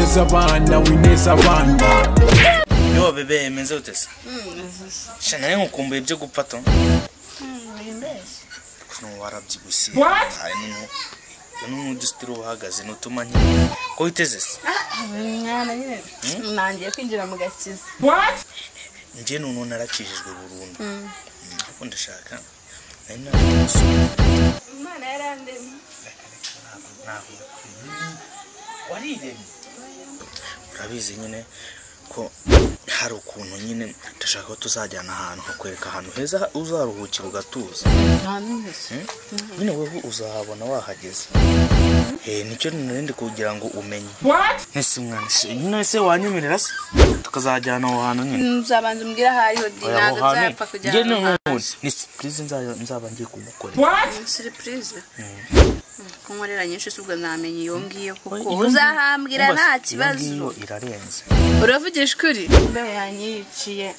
wineza abana wineza abana. Yo bebe imeze utese. Shana nari nkukumbuye byo gupfa to. Kuno warabyibushye. Ai n'udustiro uhagaze nutuma nyine. Ko witeze se? Mwana nyine. Nangiye kwinjira mu gakiza. Nje none narakijijwe burundu. Ko ndashaka. Imana yarandemye. Wariremye. Urabizi nyine ko hari ukuntu nyine ndashaka ko tuzajyana ahantu hakwereka ahantu heza uzaruhukira ugatuza. Nyine wewe uzahabona wahageze. Nicyo nirinde kugira ngo umenye. Nese mwana nyine se wanyemerera se tukazajyana aho hantu nyine. Nzabanza umbwira hariho dinaga zapfa kujyana. Ni surprise nzaba ngiye kumukorera. Surprise. Kumurera nyinshi subwo namenye iyo ngiye kuko uzahambwira nta kibazo. Irarenze. Uravugisha kuri? Mbe yanyiciye.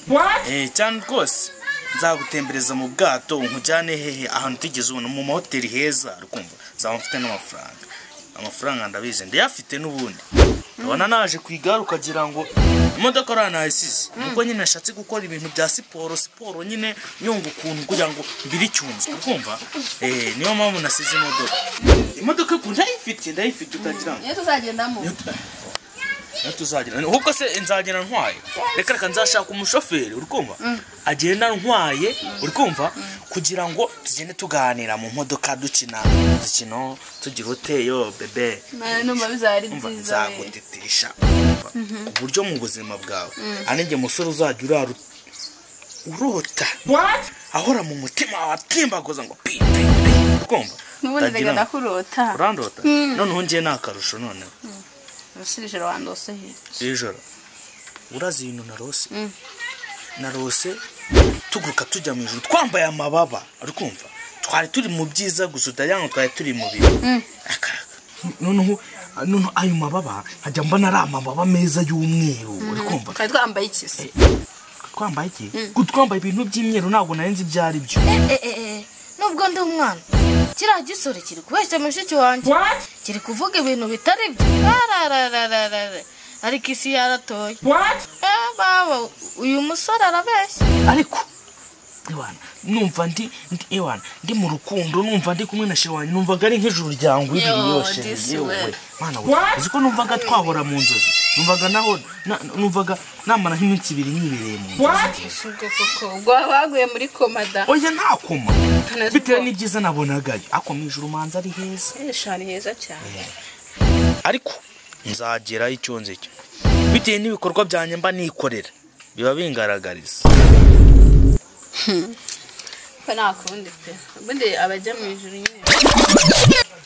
Cyane rwose nzagutembereza mu bwato nkujyane hehe ahantu tugeze ubu mu mahoteli heza rukumva zaba mfite n'amafaranga. Amafaranga ndabize ndiyafite n'ubundi. Abana naje kwigaruka ukagira ngo imodoka ranayisize. Nuko nyine nashatse gukora ibintu bya siporo nyine nyungu ukuntu kugira ngo mbiri cyunze ukumva. Niyo mpamvu nasize imodoka. Imodoka ko ndayifite utagira ngo. Iyo tuzagendamo. Tuzagira ahubwo se nzagera ntwaye. Reka nzashaka umushoferi urikumva agenda ntwaye urikumva kugira ngo tugende tuganira mu modoka dukina zikino tugira hoteyo bebe. Numva bizari byiza. Nzagutetesha ku buryo mu buzima bwawe anenge musore uzajya urota ahora mu mutima watimbagoza ngo pi urikumva. Nubundi ndagenda kurota. Urandota none ngiye nakarusho none. Ijoro wandose he? Ijoro urazi ibintu narose tuguruka tujya mu ijuru twambaye amababa urikumva twari turi mu byiza gusa utajyana twari turi mu bibi. None ayo mababa hajya mbona ari amababa meza y'umweru urikumva. Twari twambaye iki se? Twambaye iki? Twambaye ibintu by'imyeru ntabwo narenze ibyari byo. Nubwo ndi umwana kira gisore kiri kubeshya mushiki wanjye kiri kuvuga ibintu bitari byo. Ariko isi yaratoye. Baba uyu musore arabeshya. Ariko Ewana numva ndi mu rukundo numva ndi kumwe na shewanye numvaga ari nk'ijuru ryangu iri yose yewe mana we uziko numvaga twahora mu nzozi numvaga namara nk'iminsi 2 nyibereye mu nzozi. Ubwo waguye muri komada. Oya nta koma bitewe n'ibyiza nabonagayo ako mu ijuru manza ari heza. Shani heza cyane. Ariko nzagera icyonze cyo bitewe n'ibikorwa byanye mba nikorera biba bingaragariza. Kana kundi pe. Ubundi abajya mu ijuru nyine.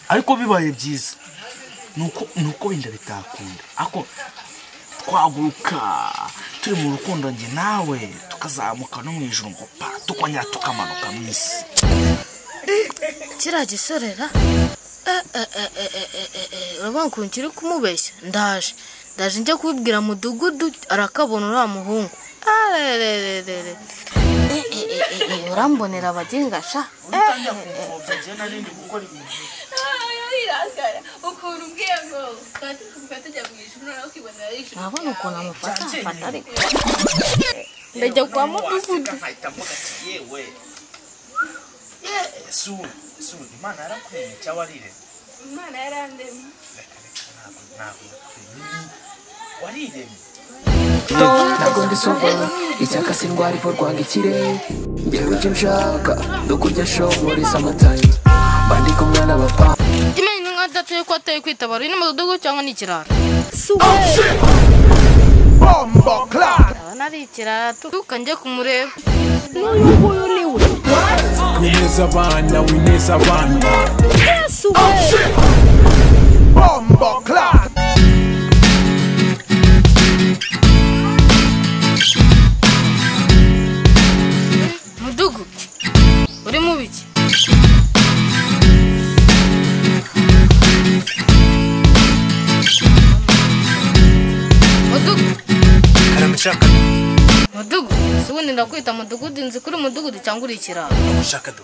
Ariko bibaye byiza. Nuko wenda bitakunda. Ako twaguruka turi mu rukundo nge nawe tukazamuka no mu ijuru ngo pa tukongera tukamanuka mu isi. Kira gisorera. Urabona ko nkiri kumubeshya ndaje njye kubibwira mudugudu arakabona ura muhungu. Urambonera abagenga sha. Ukuntu ubwiye ngo tujya mu ijuru nawe ukibonera ijuru. Nabona ukuntu amufata ariko. Ndajya kwa mudugudu. Su Imana yarakwemeye cyangwa warire? Imana yarandemye. Wariremye. Ntabwo ndi soba icyaka sindwara ivorwanga ikirere njyewe icyo nshaka no kurya show muri summertime bandi kumwe n'abapa Imeni ngadatuye ko ateye kwitabara ni mu dugu cyangwa ni kirara. Bombo clap. Nari ikirara tukanje kumureba. n'uyu niwe Wineza abana. Bombo clap. Mudugu uri mu biki? Mudugu Karamashaka. Mudugu subundi ndakwita mudugudu nzi kuri mudugudu cyangwa uri ikirara. Ushaka do.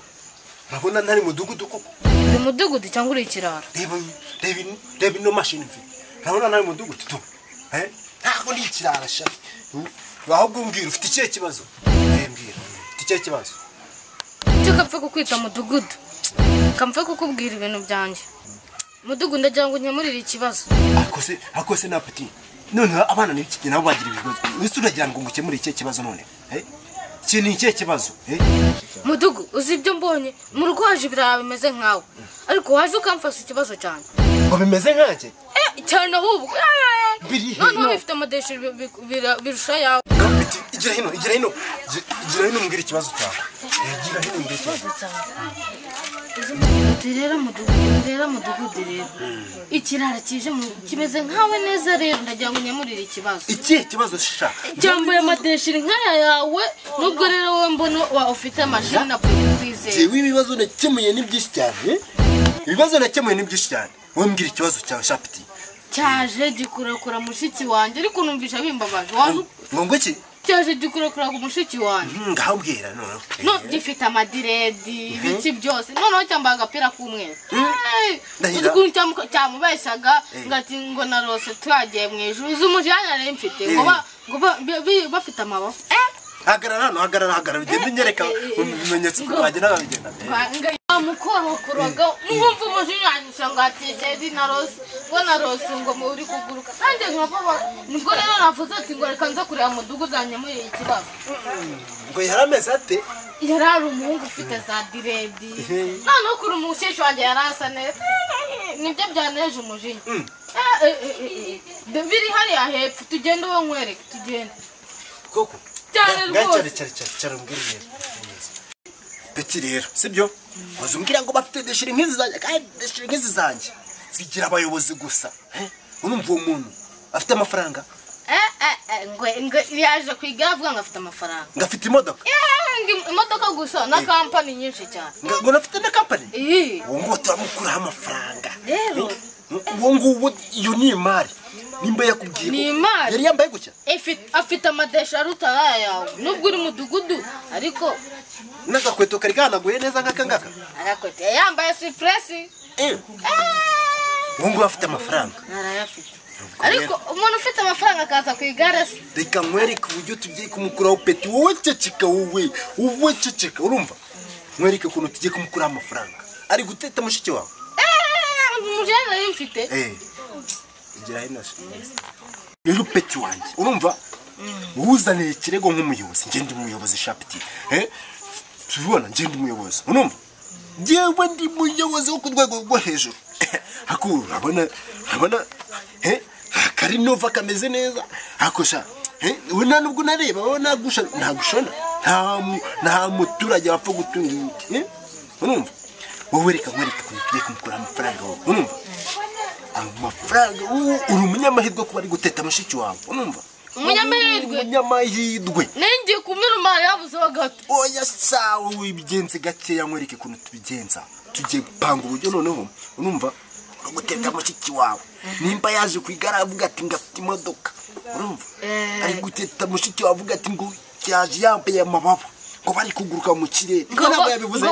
Urabona ntari mudugudu koko. Uri mudugudu cyangwa uri ikirara. Reba ino mashini mfite. Urabona ntari mudugudu tu. ntabwo ndi ikirara sha ahubwo mbwira ufite ikihe kibazo mbwira ufite ikihe kibazo cyo kapfa kukwita mudugudu kamfa kukubwira ibintu byanjye mudugudu ndagira ngo nyamurire ikibazo akose na peti none abana ni iki nabo bagira ibibazo wese uragira ngo ngukemure ikihe kibazo none iki ni ikihe kibazo mudugu uzi ibyo mbonye mu rwaje ibiraha bimeze nkawe ariko waje ukamfasa ikibazo cyane ngo bimeze nkanje cyane ahubwo none bifite amadeshe birusha yawe igira hino mbwira ikibazo cyawe igira hino mbwira ikibazo rero mudugudu rero ikirara kije kimeze nkawe neza rero ndagira ngo nyamurire ikibazo ikihe kibazo sha cyambuye amadeshe nkaya yawe nubwo rero wowe mbona ufite mashini na kwizera jewe ibibazo nakemuye ni byinshi cyane ibibazo nakemuye ni byinshi cyane wowe mbwira ikibazo cyawe shapiti cyaje gikurakura mushiki wanjye ariko numvisha bimbabaje ngo iki cyaje gikurakura ku mushiki wanjye ngaho mbwira no gifite amadiredi ibiki byose noneho cyambaye agapira k'umweru ukuntu cyamubeshaga ngo narose twagiye mu ijuru uzi umujyana nari mfite ngo bafite amaboko hagarara bigenda unyereka ibimenyetso ko wagenda babigenda mukorokoraga mwumva umujinyanyisha ngo atijeri narose ngo muri kuguruka nanjye nkababa nibwo rero navuze ati ngo reka nza kureba mudugudu anyamurire ikibazo ngo yarameze ate yarari umuhungu ufite za diredi noneho kuri umusheshe wanjye yarasa neza nibyo byaneje umujinya biri hariya hepfo tugende uwo nkwereke tugende koko cyane rwose cyane mbwira rero peti rero sibyo uzumbwira ngo bafite deshiri nk'izi zanjye kandi deshiri nk'izi zanjye zigira abayobozi gusa urumva uwo muntu afite amafaranga ngo yaje kwiga avuga ngo afite amafaranga ngafite imodoka imodoka gusa na kampani nyinshi cyane ngo nafite na kampani uwo ngo turamukuraho amafaranga rero uwo nguwo iyo ni imari nimba yakubwiye ni imari yari yambaye gutya afite amadesha aruta aya yawe nubwo uri mudugudu ariko n'agakweto kari kahanaguye neza nk'aka ngaka agakweto yambaye sipuresi uwo nguwo afite amafaranga arayafite ariko umuntu ufite amafaranga akaza ku igare se reka nkwereke uburyo tugiye kumukuraho peti wowe ceceka wowe ceceka urumva nkwereke ukuntu tugiye kumukuraho amafaranga ari guteta mushiki wawe umujyana nari mfite igira hino rero peti wanjye urumva wuzaniye ikirego nk'umuyobozi ngende umuyobozi shapiti tubibona ngende umuyobozi urumva njyewe ndi umuyobozi wo ku rwego rwo hejuru hakuru abona karinova kameze neza hakosha we nta nubwo nareba wowe nagushona nta muturage wapfa gutunga urumva wowe reka nkwereke ukuntu tugiye kumukuraho amafaranga wowe urumva amafaranga uri umunyamahirwe kuba ari guteta mushiki wawe urumva umunyamahirwe nengiye kumira umara yabuze wa gato oya sawa wibigenze gakeya nkwereke ukuntu tubigenza tugiye gupanga uburyo noneho urumva no guteta mushiki wawe nimba yaje kwigara avuga ati ngafite imodoka urumva ari guteta mushiki wawe avuga ati ngo yaje yambaye amababa ngo bari kuguruka mu kirere ngo ntabwo yabivuze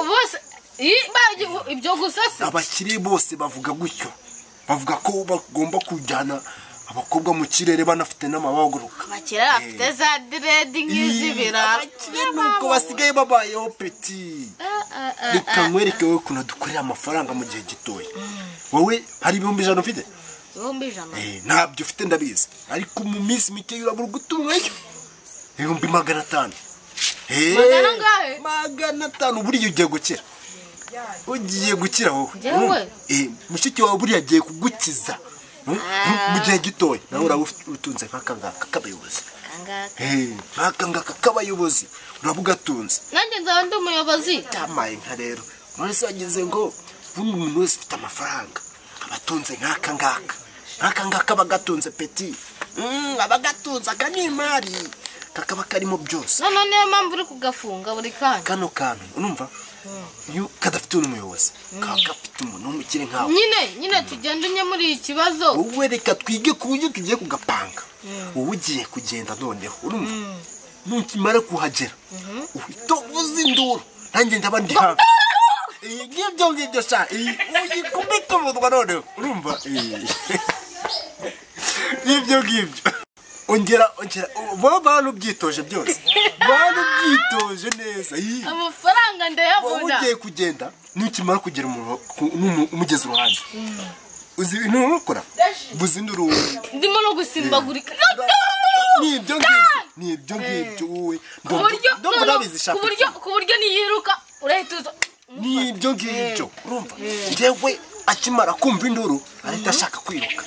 ibyo gusa se abakire bose bavuga gutyo bavuga ko bagomba kujyana abakobwa mu kirere banafite n'amabaguruka abakire bafite za diredi nk'izibira abakire nuko basigaye babayeho peti reka nkwereke wowe ukuntu dukorera amafaranga mu gihe gitoya wowe hari ibihumbi 100 ufite ibihumbi 100 ntabyo ufite ndabizi ariko mu minsi mike urabura gutumwayo ibihumbi 500 magana ngahe 500 buriya ugiye gukira wowe mushiki wawe buriya agiye kugukiza mu gihe gitoya nawe uraba utunze nk'aka ngaka k'abayobozi nk'aka ngaka k'abayobozi uraba ugatunze nanjye nzaba ndi umuyobozi tamaye nka rero none se wagize ngo buri muntu wese ufite amafaranga abatunze nk'aka ngaka bagatunze peti abagatunze aka ni imari kakaba karimo byose none niyo mpamvu uri kugafunga buri kanya kano kantu urumva iyo kadafite umuyobozi kaba gafite umuntu w'umukire nkawe nyine tugenda unye muri iki kibazo wowe reka twige ku buryo tugiye kugapanga wowe ugiye kugenda noneho urumva nukimara kuhagera uhita uvuza induru nanjye ndaba ndi hafi ngibyo sha uyikubita umutwa noneho urumva nibyo ngibyo ongera bo bantu byitoje byose bantu byitoje neza amafaranga ndayabona ugiye kugenda nikimara kugera umugezi uruhande uzi ibintu ukora buzinduru ndimo no gusimbagurika nibyo ngibyo wowe ku buryo niyiruka urahita nibyo ngibyo urumva njyewe akimara kumva induru arita ashaka kwiruka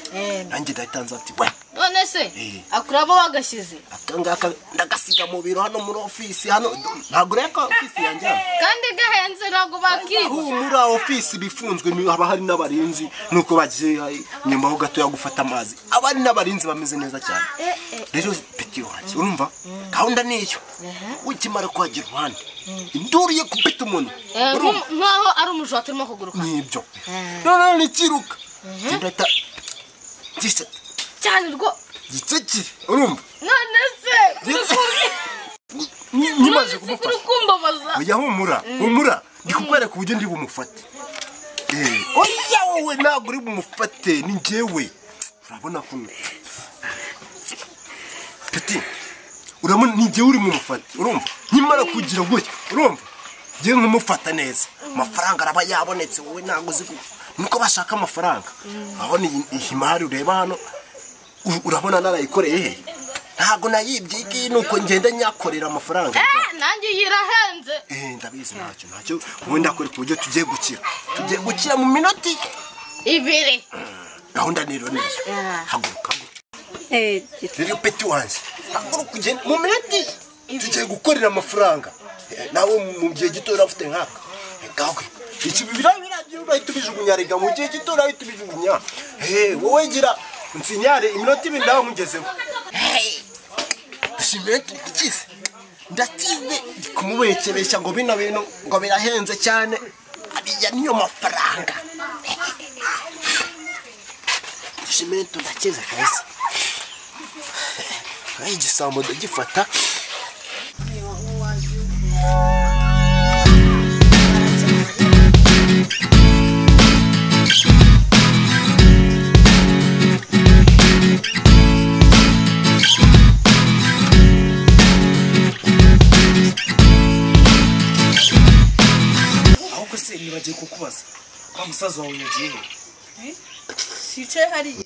nanjye ndatanze ati we none se akurabo wagashyize akangaka ndagasiga mu biro hano muri office hano ntago reka office yanjye kandi gahenze ntago bakiba muri office bifunzwe haba hari n'abarinzi nuko bagiye nyuma ho gato yagufata amazi abari n'abarinzi bameze neza cyane rero peti wanjye urumva gahunda niyo ukimara kwagira ruhande induru ye kupita umuntu nkaho ari umujwa turimo kuguruka nibyo none nikiruka ndata gisata cyane rwo gitsakire urumva none se nimaze kumufata kumbabaza oya humura ndikukwereka uburyo ndi bumufate oya wowe ntabwo uri bumufate ni njyewe urabona ko peti urabona ni njyewe uri bumufate urumva nkimara kugira gutya urumva ngiye nkumufata neza amafaranga araba yabonetse wowe ntabwo uzi nuko bashaka amafaranga urabona iyi mari ureba hano urabona narayikoreye he ntago nayibye iki nuko ngenda nyakorera amafaranga nanjye yirahenze ndabizi ntacyo wenda kuri kubyo tugiye gukira mu minoti 2 gahunda niro neza haguruka rero peti wanjye haguruka ugenda mu minoti tugiye gukorera amafaranga nawe mu gihe gito urafite nkaka gawe iki biragira tubijugunya rega mu gihe gito urayi tubijugunya wowe gira nsinyare iminota 2 ndaho nkugezeho Shimenti kigise ndakize kumubekebesha ngo bino bintu ngo birahenze cyane ariya niyo mafaranga Shimenti ndakize kabisa ayi gisambo ndagifata bagiye kukubaza kwa musaza wawe yagiye sice hari